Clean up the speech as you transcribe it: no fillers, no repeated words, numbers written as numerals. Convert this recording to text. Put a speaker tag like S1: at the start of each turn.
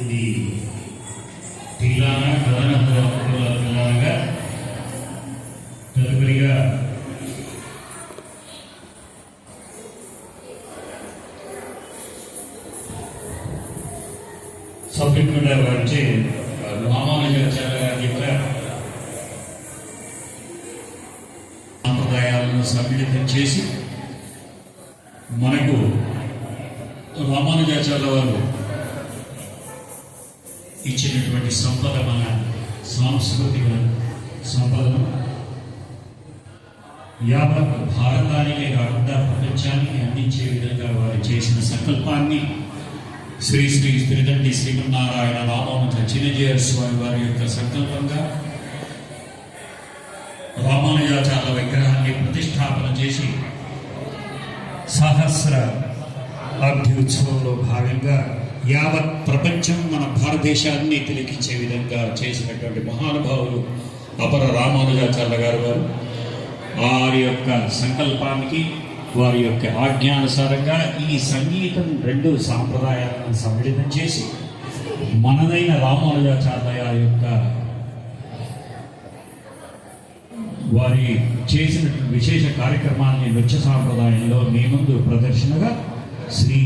S1: ఇది పిల్లాన పిల్లలుగా తదుపరిగా సబ్జెక్ట్ వచ్చి రామానుజాచార్య గారి యొక్క సాంప్రదాయాలను సమ్మిళితం చేసి మనకు రామానుజాచార్య వారు ఇచ్చినటువంటి సంపద మన సాంస్కృతిక సంపదను యావత్ భారతానికే కాకుండా ప్రపంచానికి అందించే విధంగా వారు చేసిన సంకల్పాన్ని శ్రీ శ్రీ త్రిదండి శ్రీమన్నారాయణ రామానుజ చిన్నజీయ స్వామి వారి యొక్క సంకల్పంగా రామానుజాచార్య విగ్రహాన్ని ప్రతిష్టాపన చేసి సహస్ర అబ్ధి ఉత్సవంలో భాగంగా యావత్ ప్రపంచం మన భారతదేశాన్ని తిలకించే విధంగా చేసినటువంటి మహానుభావులు అపర రామానుజాచార్య గారు వారి యొక్క సంకల్పానికి వారి యొక్క ఆజ్ఞానుసారంగా ఈ సంగీతం రెండు సాంప్రదాయాలను సమ్మిళితం చేసి మనదైన రామానుజాచార్య యొక్క వారి చేసిన విశేష కార్యక్రమాన్ని నృత్య సాంప్రదాయంలో మీ ముందు ప్రదర్శనగా శ్రీ